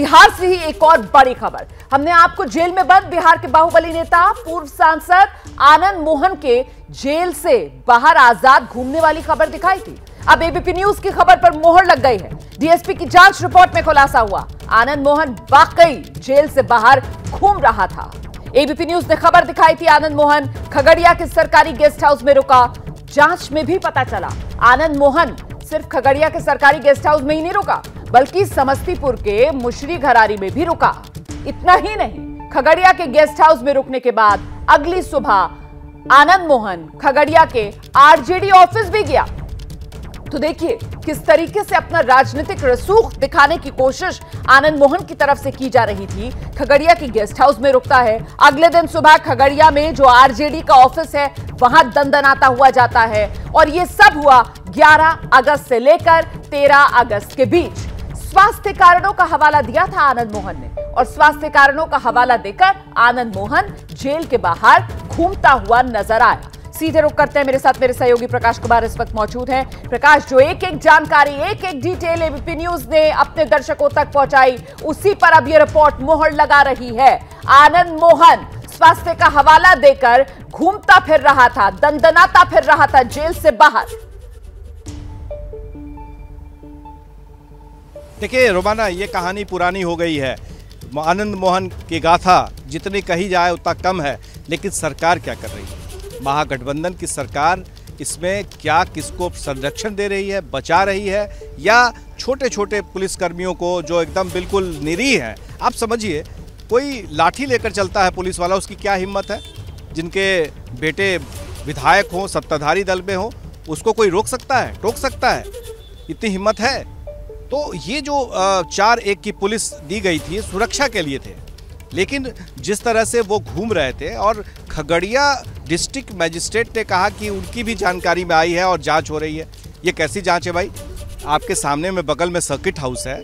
बिहार से ही एक और बड़ी खबर। हमने आपको जेल में बंद बिहार के बाहुबली नेता पूर्व सांसद आनंद मोहन के जेल से बाहर आजाद घूमने वाली खबर दिखाई थी। अब एबीपी न्यूज की खबर पर मोहर लग गई है। डीएसपी की जांच रिपोर्ट में खुलासा हुआ, आनंद मोहन वाकई जेल से बाहर घूम रहा था। एबीपी न्यूज ने खबर दिखाई थी, आनंद मोहन खगड़िया के सरकारी गेस्ट हाउस में रुका। जांच में भी पता चला आनंद मोहन सिर्फ खगड़िया के सरकारी गेस्ट हाउस में ही नहीं रुका, बल्कि समस्तीपुर के मुशरी घरारी में भी रुका। इतना ही नहीं, खगड़िया के गेस्ट हाउस में रुकने के बाद अगली सुबह आनंद मोहन खगड़िया के आरजेडी ऑफिस भी गया। तो देखिए किस तरीके से अपना राजनीतिक रसूख दिखाने की कोशिश आनंद मोहन की तरफ से की जा रही थी। खगड़िया की गेस्ट हाउस में रुकता है, अगले दिन सुबह खगड़िया में जो आरजेडी का ऑफिस है वहां दंदनाता हुआ जाता है। और यह सब हुआ 11 अगस्त से लेकर 13 अगस्त के बीच। स्वास्थ्य कारणों का हवाला दिया था आनंद मोहन ने, और स्वास्थ्य कारणों का हवाला देकर आनंद मोहन जेल के बाहर घूमता हुआ नजर आया। सीधे रुक करते हैं, मेरे साथ मेरे सहयोगी प्रकाश कुमार इस वक्त मौजूद हैं। प्रकाश, जो एक एक जानकारी, एक एक डिटेल एबीपी न्यूज ने अपने दर्शकों तक पहुंचाई, उसी पर अब यह रिपोर्ट मोहर लगा रही है। आनंद मोहन स्वास्थ्य का हवाला देकर घूमता फिर रहा था, दंदनाता फिर रहा था जेल से बाहर। देखिए रोमाना, ये कहानी पुरानी हो गई है। आनंद मोहन की गाथा जितनी कही जाए उतना कम है, लेकिन सरकार क्या कर रही है? महागठबंधन की सरकार इसमें क्या किसको संरक्षण दे रही है, बचा रही है, या छोटे छोटे पुलिसकर्मियों को जो एकदम बिल्कुल निरीह हैं? आप समझिए, कोई लाठी लेकर चलता है पुलिस वाला, उसकी क्या हिम्मत है? जिनके बेटे विधायक हों, सत्ताधारी दल में हों, उसको कोई रोक सकता है, टोक सकता है? इतनी हिम्मत है? तो ये जो 4-1 की पुलिस दी गई थी सुरक्षा के लिए थे, लेकिन जिस तरह से वो घूम रहे थे, और खगड़िया डिस्ट्रिक्ट मजिस्ट्रेट ने कहा कि उनकी भी जानकारी में आई है और जांच हो रही है। ये कैसी जांच है भाई? आपके सामने में बगल में सर्किट हाउस है,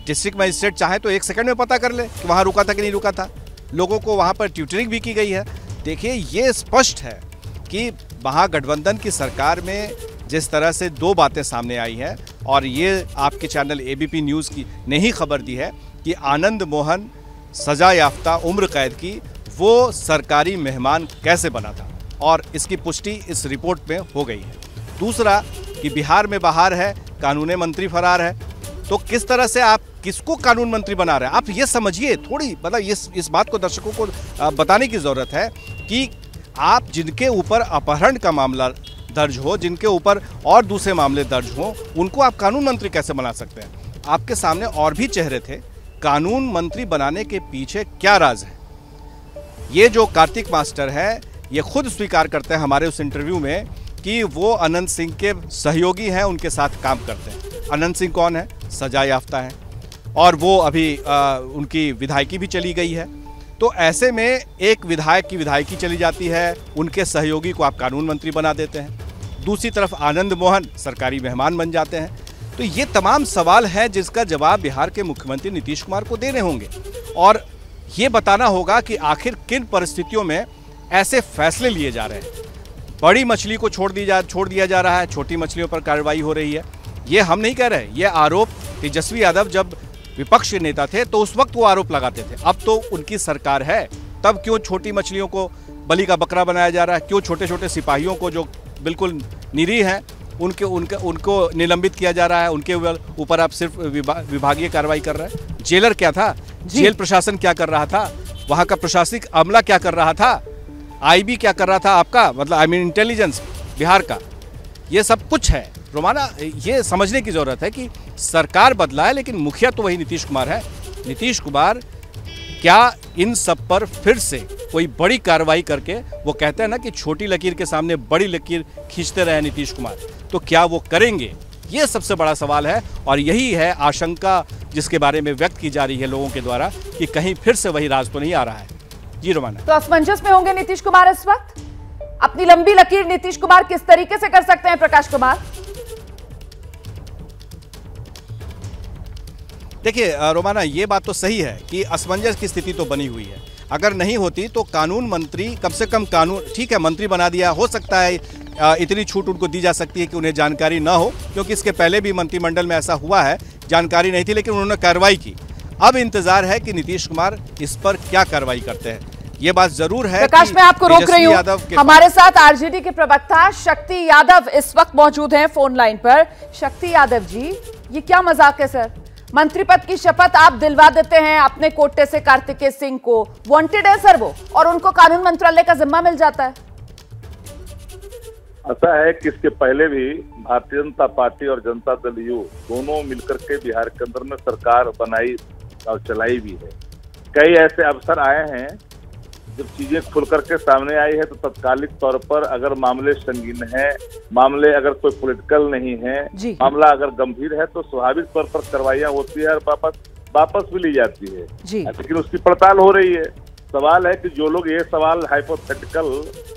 डिस्ट्रिक्ट मजिस्ट्रेट चाहे तो 1 सेकंड में पता कर ले कि वहाँ रुका था कि नहीं रुका था। लोगों को वहाँ पर ट्यूटरिंग भी की गई है। देखिए, ये स्पष्ट है कि महागठबंधन की सरकार में जिस तरह से 2 बातें सामने आई हैं, और ये आपके चैनल एबीपी न्यूज़ की ने ही खबर दी है कि आनंद मोहन सजा याफ्ता उम्र कैद की वो सरकारी मेहमान कैसे बना था, और इसकी पुष्टि इस रिपोर्ट में हो गई है। दूसरा कि बिहार में बाहर है, कानून मंत्री फरार है। तो किस तरह से आप किसको कानून मंत्री बना रहे हैं? आप ये समझिए थोड़ी, मतलब इस बात को दर्शकों को बताने की ज़रूरत है कि आप जिनके ऊपर अपहरण का मामला दर्ज हो, जिनके ऊपर और दूसरे मामले दर्ज हों, उनको आप कानून मंत्री कैसे बना सकते हैं? आपके सामने और भी चेहरे थे। कानून मंत्री बनाने के पीछे क्या राज है? ये जो कार्तिक मास्टर है, ये खुद स्वीकार करते हैं हमारे उस इंटरव्यू में कि वो अनंत सिंह के सहयोगी हैं, उनके साथ काम करते हैं। अनंत सिंह कौन है? सजा याफ्ता है, और वो अभी उनकी विधायकी भी चली गई है। तो ऐसे में एक विधायक की विधायकी चली जाती है, उनके सहयोगी को आप कानून मंत्री बना देते हैं। दूसरी तरफ आनंद मोहन सरकारी मेहमान बन जाते हैं। तो ये तमाम सवाल है जिसका जवाब बिहार के मुख्यमंत्री नीतीश कुमार को देने होंगे, और ये बताना होगा कि आखिर किन परिस्थितियों में ऐसे फैसले लिए जा रहे हैं। बड़ी मछली को छोड़ दिया जा रहा है, छोटी मछलियों पर कार्रवाई हो रही है। ये हम नहीं कह रहे, ये आरोप तेजस्वी यादव जब विपक्ष के नेता थे तो उस वक्त वो आरोप लगाते थे। अब तो उनकी सरकार है, तब क्यों छोटी मछलियों को बलि का बकरा बनाया जा रहा है? क्यों छोटे छोटे सिपाहियों को जो बिल्कुल निरीह हैं उनको निलंबित किया जा रहा है? उनके ऊपर आप सिर्फ विभागीय कार्रवाई कर रहे हैं। जेलर क्या था? जेल प्रशासन क्या कर रहा था? वहाँ का प्रशासनिक अमला क्या कर रहा था? आईबी क्या कर रहा था आपका, मतलब इंटेलिजेंस बिहार का? ये सब कुछ है रोमाना। ये समझने की जरूरत है कि सरकार बदला है, लेकिन मुखिया तो वही नीतीश कुमार है। नीतीश कुमार क्या इन सब पर फिर से कोई बड़ी कार्रवाई करके, वो कहते हैं ना कि छोटी लकीर के सामने बड़ी लकीर खींचते रहे नीतीश कुमार, तो क्या वो करेंगे? ये सबसे बड़ा सवाल है, और यही है आशंका जिसके बारे में व्यक्त की जा रही है लोगों के द्वारा कि कहीं फिर से वही राज तो नहीं आ रहा है। जी रोमाना, तो असमंजस में होंगे नीतीश कुमार इस वक्त? अपनी लंबी लकीर नीतीश कुमार किस तरीके से कर सकते हैं प्रकाश कुमार? देखिए रोमाना, ये बात तो सही है कि असमंजस की स्थिति तो बनी हुई है। अगर नहीं होती तो कानून मंत्री, कम से कम कानून, ठीक है मंत्री बना दिया, हो सकता है इतनी छूट उनको दी जा सकती है कि उन्हें जानकारी ना हो, क्योंकि इसके पहले भी मंत्रिमंडल में ऐसा हुआ है, जानकारी नहीं थी लेकिन उन्होंने कार्रवाई की। अब इंतजार है कि नीतीश कुमार इस पर क्या कार्रवाई करते हैं। ये बात जरूर है। प्रकाश, मैं आपको रोक रही हूं। हमारे साथ आरजेडी के प्रवक्ता शक्ति यादव इस वक्त मौजूद हैं फोन लाइन पर। शक्ति यादव जी, ये क्या मजाक है सर? मंत्री पद की शपथ आप दिलवा देते हैं अपने कोटे से कार्तिकेय सिंह को, वांटेड है सर वो, और उनको कानून मंत्रालय का जिम्मा मिल जाता है। ऐसा है कि इसके पहले भी भारतीय जनता पार्टी और जनता दल यू दोनों मिलकर के बिहार के अंदर में सरकार बनाई और चलाई भी है। कई ऐसे अवसर आए हैं जब चीजें खुल करके सामने आई है तो तत्कालिक तौर पर अगर मामले संगीन है, मामले अगर कोई पॉलिटिकल नहीं है, मामला अगर गंभीर है तो स्वाभाविक तौर पर कार्रवाइयां होती है और वापस भी ली जाती है, लेकिन उसकी पड़ताल हो रही है। सवाल है कि जो लोग ये सवाल हाइपोथेटिकल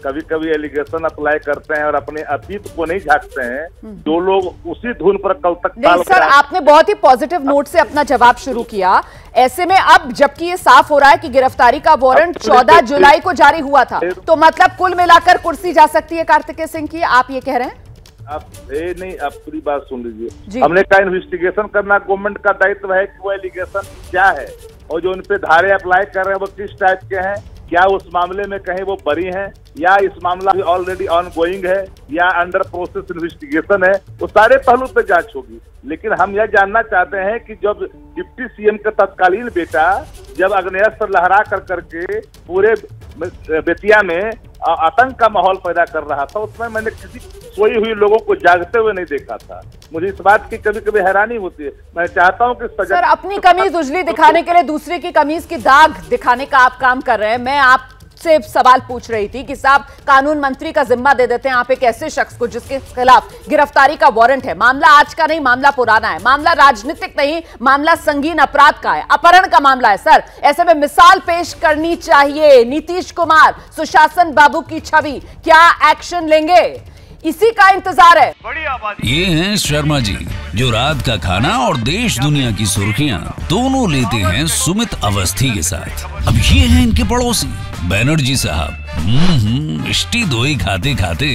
कभी कभी एलिगेशन अप्लाई करते हैं और अपने अतीत को नहीं झांकते हैं, जो लोग उसी धुन पर कल तक नहीं सर, आपने बहुत ही पॉजिटिव नोट से अपना जवाब शुरू किया। ऐसे में अब जबकि ये साफ हो रहा है कि गिरफ्तारी का वारंट 14 जुलाई को जारी हुआ था, तो मतलब कुल मिलाकर कुर्सी जा सकती है कार्तिकेय सिंह की, आप ये कह रहे हैं? आप पूरी बात सुन लीजिए। हमने कहा इन्वेस्टिगेशन करना गवर्नमेंट का दायित्व है कि वो एलिगेशन क्या है और जो उन पे धारे अप्लाई कर रहे हैं वो किस टाइप के हैं, क्या उस मामले में कहीं वो बरी हैं या इस मामला ऑलरेडी ऑन गोइंग है या अंडर प्रोसेस इन्वेस्टिगेशन है, वो सारे पहलू पे जांच होगी। लेकिन हम यह जानना चाहते हैं कि जब डिप्टी सीएम का तत्कालीन बेटा जब अग्नेयास्त्र लहरा कर करके पूरे बेतिया में आतंक का माहौल पैदा कर रहा था, उसमें मैंने किसी सोई हुई लोगों को जागते हुए नहीं देखा था। मुझे इस बात की कभी कभी हैरानी होती है। मैं चाहता हूं कि सर, अपनी कमीज उजली दिखाने के लिए दूसरे की कमीज की दाग दिखाने का आप काम कर रहे हैं। मैं आपसे सवाल पूछ रही थी कि साहब कानून मंत्री का जिम्मा दे देते हैं आप एक ऐसे शख्स को जिसके खिलाफ गिरफ्तारी का वारंट है। मामला आज का नहीं, मामला पुराना है, मामला राजनीतिक नहीं, मामला संगीन अपराध का है, अपहरण का मामला है सर। ऐसे में मिसाल पेश करनी चाहिए। नीतीश कुमार, सुशासन बाबू की छवि, क्या एक्शन लेंगे, इसी का इंतजार है। ये हैं शर्मा जी, जो रात का खाना और देश दुनिया की सुर्खियां दोनों लेते हैं सुमित अवस्थी के साथ। अब ये हैं इनके पड़ोसी बनर्जी साहब। मिष्टी दोई खाते खाते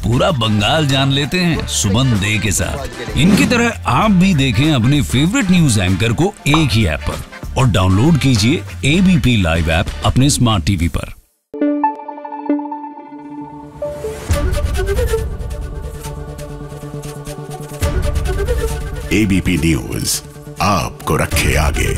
पूरा बंगाल जान लेते हैं सुमन दे के साथ। इनकी तरह आप भी देखें अपने फेवरेट न्यूज एंकर को एक ही ऐप पर और डाउनलोड कीजिए एबीपी लाइव ऐप अपने स्मार्ट टीवी पर। एबीपी न्यूज आपको रखे आगे।